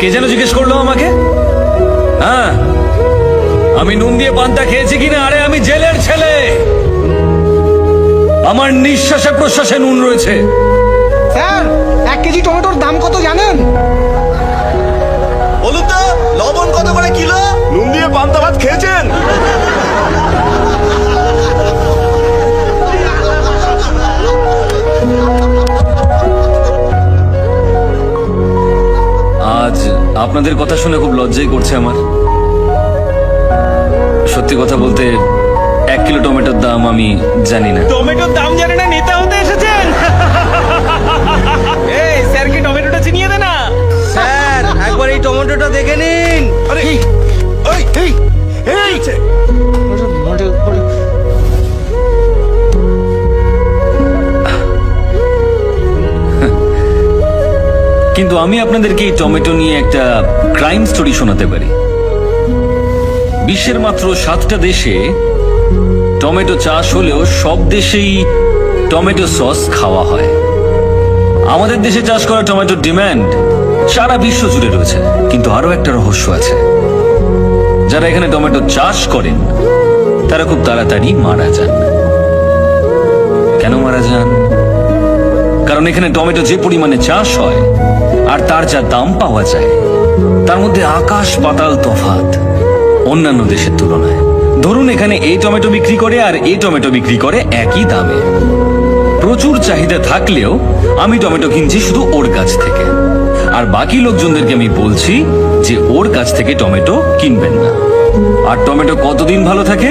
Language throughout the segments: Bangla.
কে যেন জিজ্ঞেস করলো আমাকে? হ্যাঁ, আমি নুন দিয়ে পান্তা খেয়েছি কিনা? আরে আমি জেলের ছেলে, আমার নিঃশ্বাসে প্রশ্বাসে নুন রয়েছে। স্যার, 1 কেজি টমেটোর দাম কত জানেন? বলুন তো, লবণ কত করে কিলো? নুন দিয়ে পান্তা ভাত খেয়েছেন? আজ আপনাদের কথা শুনে খুব লজ্জাই করছে আমার। সত্যি কথা বলতে 1 কিলো টমেটোর দাম আমি জানি না। টমেটোর দাম জানে না, নেতা হতে এসেছেন? এই স্যার, কি টমেটোটা চিনিয়ে দে না। স্যার, একবার এই টমেটোটা দেখে নিন। আরে এই এই এই কিন্তু আমি আপনাদেরকে এই টমেটো নিয়ে একটা ক্রাইম স্টোরি শোনাতে পারি। বিশ্বের মাত্র 7টা দেশে টমেটো চাষ হলেও সব দেশেই টমেটো সস খাওয়া হয়। আমাদের দেশে চাষ করা টমেটোর ডিমান্ড সারা বিশ্ব জুড়ে রয়েছে। কিন্তু আরো একটা রহস্য আছে, যারা এখানে টমেটো চাষ করেন তারা খুব তাড়াতাড়ি মারা যান। কেন মারা যান? কারণ এখানে টমেটো যে পরিমাণে চাষ হয় আর তার যা দাম পাওয়া যায়, তার মধ্যে আকাশ পাতাল তফাৎ অন্যান্য দেশের তুলনায়। ধরুন এখানে এই টমেটো বিক্রি করে আর এই টমেটো বিক্রি করে একই দামে। প্রচুর চাহিদা থাকলেও আমি টমেটো কিনছি শুধু ওর কাছ থেকে, আর বাকি লোকজনদেরকে আমি বলছি যে ওর কাছ থেকে টমেটো কিনবেন না। আর টমেটো কতদিন ভালো থাকে?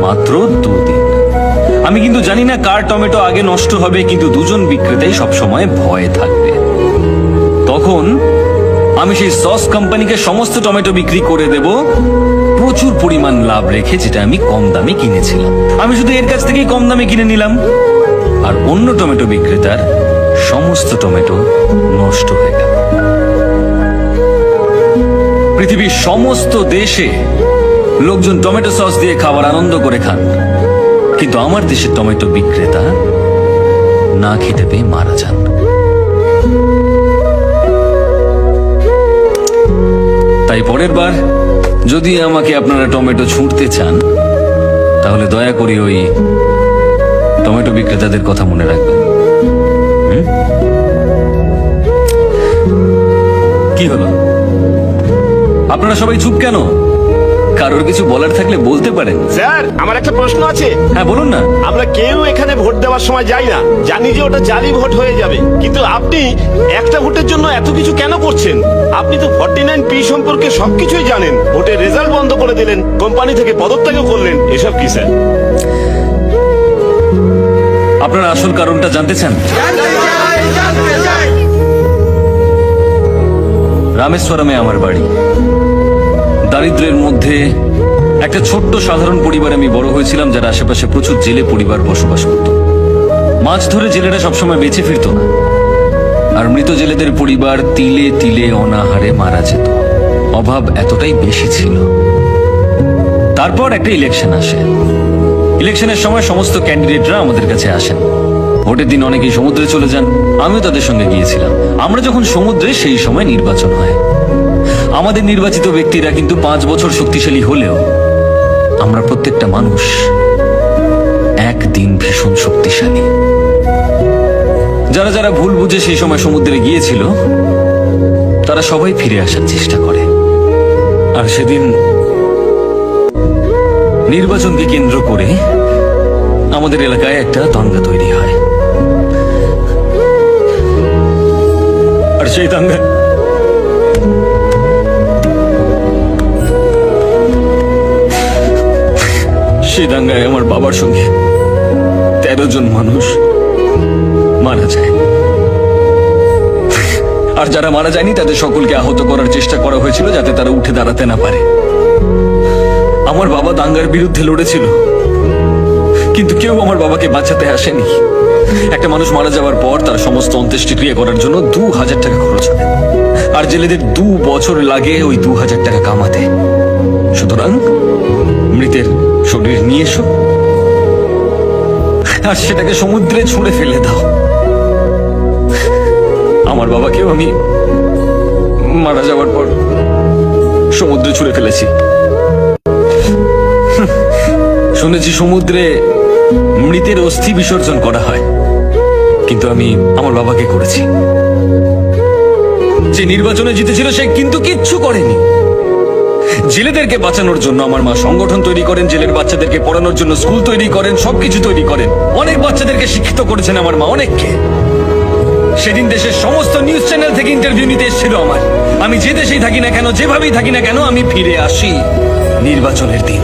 মাত্র 2 দিন। আমি কিন্তু জানি না কার টমেটো আগে নষ্ট হবে, কিন্তু দুজন বিক্রেতাই সবসময় ভয়ে থাকবে। তখন আমি সেই সস কোম্পানিকে সমস্ত টমেটো বিক্রি করে দেব প্রচুর পরিমাণ লাভ রেখে, যেটা আমি কম দামে কিনেছিলাম। আমি শুধু এর কাছ থেকেই কম দামে কিনে নিলাম, আর অন্য টমেটো বিক্রেতার সমস্ত টমেটো নষ্ট হয়ে গেল। পৃথিবীর সমস্ত দেশে লোকজন টমেটো সস দিয়ে খাবার আনন্দ করে খান, কিন্তু আমার দেশের টমেটো বিক্রেতা না খেতে পেয়ে মারা যান। তাই পরের বার যদি আমাকে আপনারা টমেটো ছুঁড়তে চান, তাহলে দয়া করে ওই টমেটো বিক্রেতাদের কথা মনে রাখবেন। কি হলো? আপনারা সবাই চুপ কেন? কারোর কিছু বলার থাকলে বলতে পারেন। স্যার, আমার একটা প্রশ্ন আছে। হ্যাঁ, বলুন না। আমরা কেউ এখানে ভোট দেওয়ার সময় যাই না, জানি যে ওটা জালি ভোট হয়ে যাবে, কিন্তু আপনি একটা ভোটের জন্য এত কিছু কেন করছেন? আপনি তো 49P সম্পর্কে সবকিছুই জানেন। ভোটের রেজাল্ট বন্ধ করে দিলেন, কোম্পানি থেকে পদত্যাগও করলেন। এসব কি স্যার? আপনারা আসল কারণটা জানতে চান? রামেশ্বরমে আমার বাড়ি। দারিদ্র্যের মধ্যে একটা ছোট্ট সাধারণ পরিবারে আমি বড় হয়েছিলাম, যার আশেপাশে প্রচুর জেলে পরিবার বসবাস করত। মাছ ধরে জেলেরা সবসময় বেঁচে ফিরত না, আর মৃত জেলেদের পরিবার তিলে তিলে অনাহারে মারা যেত। অভাব এতটাই বেশি ছিল। তারপর একটা ইলেকশন আসে। ইলেকশনের সময় সমস্ত ক্যান্ডিডেটরা আমাদের কাছে আসেন। ভোটের দিন অনেকেই সমুদ্রে চলে যান, আমিও তাদের সঙ্গে গিয়েছিলাম। আমরা যখন সমুদ্রে, সেই সময় নির্বাচন হয়। আমাদের নির্বাচিত ব্যক্তিরা কিন্তু 5 বছর শক্তিশালী হলেও আমরা প্রত্যেকটা মানুষ একদিন ভীষণ শক্তিশালী। যারা যারা ভুল বুঝে সেই সময় সমুদ্রে গিয়েছিল, তারা সবাই ফিরে আসার চেষ্টা করে। আর সেদিন নির্বাচনকে কেন্দ্র করে আমাদের এলাকায় একটা দাঙ্গা তৈরি হয়। আর সেই দাঙ্গায় আমার বাবার সঙ্গে 13 জন মানুষ মারা যায়। আর যারা মারা যায়নি তাদের সকলকে আহত করার চেষ্টা করা হয়েছিল, যাতে তারা উঠে দাঁড়াতে না পারে। আমার বাবা দাঙ্গার বিরুদ্ধে লড়েছিল, কিন্তু কেউ আমার বাবাকে বাঁচাতে আসেনি। একটা মানুষ মারা যাওয়ার পর তার সমস্ত অন্ত্যেষ্টিক্রিয়া করার জন্য 2000 টাকা খরচ হয়, আর জেলেদের 2 বছর লাগে ওই 2000 টাকা কামাতে। সুতরাং মৃতের শরীর নিয়ে এসো, আর সেটাকে সমুদ্রে ছুঁড়ে ফেলে দাও। আমার বাবাকেও আমি মারা যাওয়ার পর সমুদ্রে ছুঁড়ে ফেলেছি। শুনেছি সমুদ্রে মৃতের অস্থি বিসর্জন করা হয়, কিন্তু আমি আমার বাবাকে করেছি। যে নির্বাচনে জিতেছিল সে কিন্তু কিচ্ছু করেনি। জেলেদেরকে বাঁচানোর জন্য আমার মা সংগঠন তৈরি করেন, জেলের বাচ্চাদেরকে পড়ানোর জন্য স্কুল তৈরি করেন, সবকিছু তৈরি করেন। অনেক বাচ্চাদেরকে শিক্ষিত করেছেন আমার মা, অনেককে। সেদিন দেশের সমস্ত নিউজ চ্যানেল থেকে ইন্টারভিউ নিতে এসেছিল আমার। আমি যে দেশেই থাকি না কেন, যেভাবেই থাকি না কেন, আমি ফিরে আসি নির্বাচনের দিন।